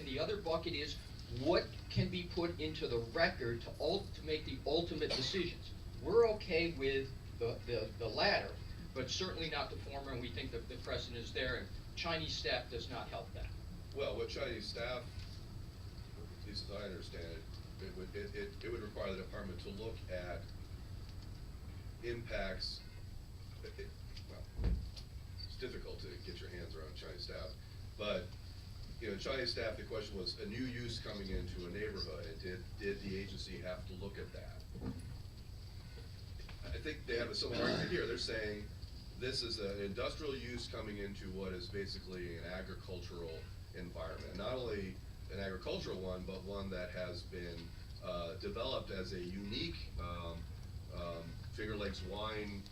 and the other bucket is what can be put into the record to make the ultimate decisions. We're okay with the latter, but certainly not the former, and we think that the precedent is there, and Chinese staff does not help that. Well, what Chinese staff, at least as I understand it, it would require the department to look at impacts. Well, it's difficult to get your hands around Chinese staff, but you know, Chinese staff, the question was a new use coming into a neighborhood, and did the agency have to look at that? I think they have a similar argument here. They're saying this is an industrial use coming into what is basically an agricultural environment. Not only an agricultural one, but one that has been developed as a unique Finger Lakes wine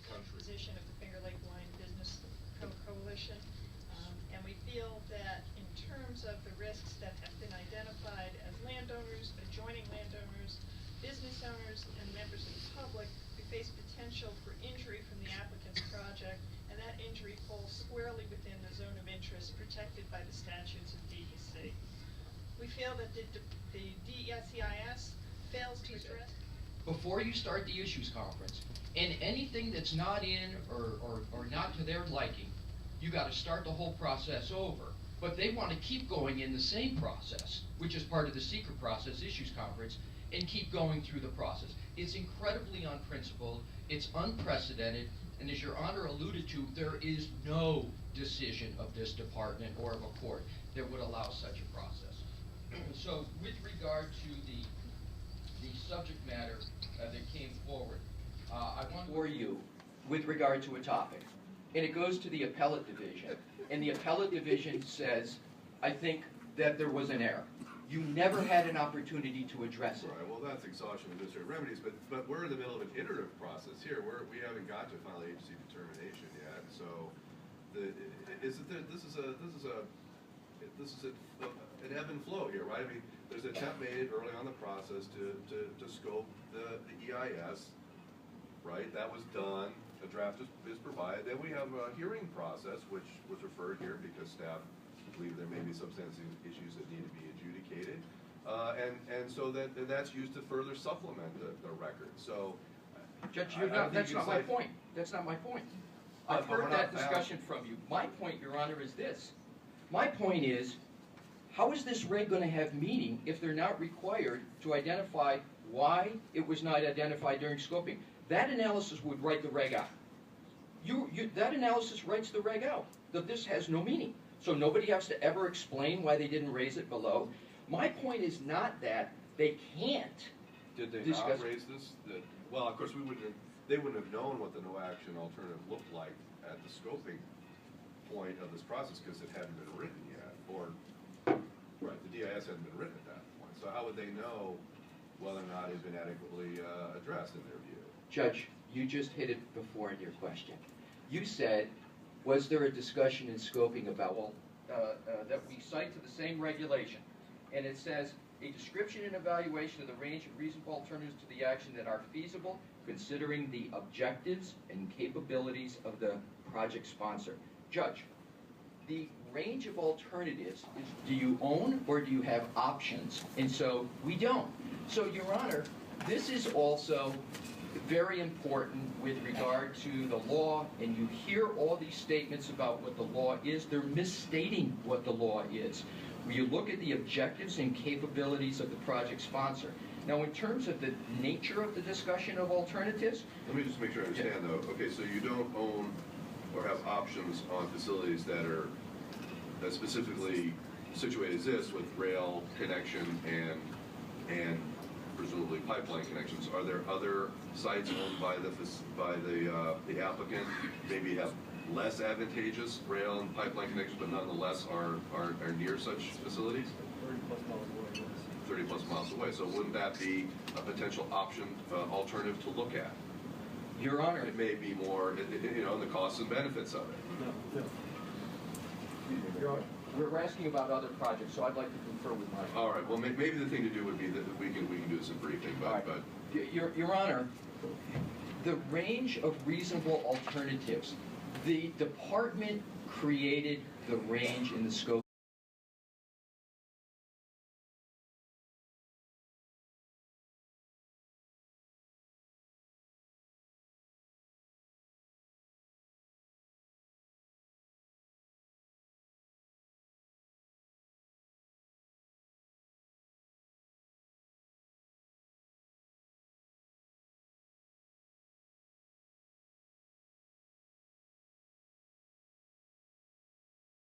country. Position of the Finger Lake Wine Business Coalition. And we feel that in terms of the risks that have been identified as landowners, adjoining landowners, business owners, and members of the public, we face potential for injury from the applicant's project, and that injury falls squarely within the zone of interest protected by the statutes of DEC. We feel that the DECIS fails to address. Before you start the issues conference, and anything that's not in or not to their liking, you got to start the whole process over. But they want to keep going in the same process, which is part of the secret process issues conference, and keep going through the process. It's incredibly unprincipled, it's unprecedented, and as Your Honor alluded to, there is no decision of this department or of a court that would allow such a process. So with regard to the subject matter that came forward, I want for you with regard to a topic. And it goes to the appellate division. And the appellate division says, I think that there was an error. You never had an opportunity to address it. Right, well that's exhaustion of administrative remedies, but we're in the middle of an iterative process here. We haven't got to final agency determination yet. So this is an ebb and flow here, right? I mean, there's an attempt made early on the process to scope the EIS, right? That was done. A draft is provided. Then we have a hearing process, which was referred here because staff believe there may be substantive issues that need to be adjudicated, and so that's used to further supplement the record. So, Judge, that's not my point. That's not my point. I've heard that discussion from you. My point, Your Honor, is this. My point is, how is this reg going to have meaning if they're not required to identify why it was not identified during scoping? That analysis would write the reg out. That analysis writes the reg out, that this has no meaning. So nobody has to ever explain why they didn't raise it below. My point is not that they can't. Did they not raise this? Well, of course, they wouldn't have known what the no action alternative looked like at the scoping point of this process because it hadn't been written yet. Or, right, the DIS hadn't been written at that point. So how would they know whether or not it had been adequately addressed in their view? Judge, you just hit it before in your question. You said, was there a discussion in scoping about, well, that we cite to the same regulation, and it says, a description and evaluation of the range of reasonable alternatives to the action that are feasible, considering the objectives and capabilities of the project sponsor. Judge, the range of alternatives is, do you own or do you have options? And so we don't. So, Your Honor, this is also very important with regard to the law, and you hear all these statements about what the law is. They're misstating what the law is. When you look at the objectives and capabilities of the project sponsor. Now, in terms of the nature of the discussion of alternatives. Let me just make sure I understand, though. Okay, so you don't own or have options on facilities that are specifically situated as this with rail connection and presumably pipeline connections. Are there other sites owned by the applicant, maybe have less advantageous rail and pipeline connections, but nonetheless are near such facilities? 30 plus miles away. So wouldn't that be a potential option, alternative to look at? Your Honor, it may be more, you know, the costs and benefits of it. No. Your Honor, we're asking about other projects, so I'd like to confer with my. All right. Well, maybe the thing to do would be that we can do this in briefing, but. Your Honor, the range of reasonable alternatives. The department created the range in the scope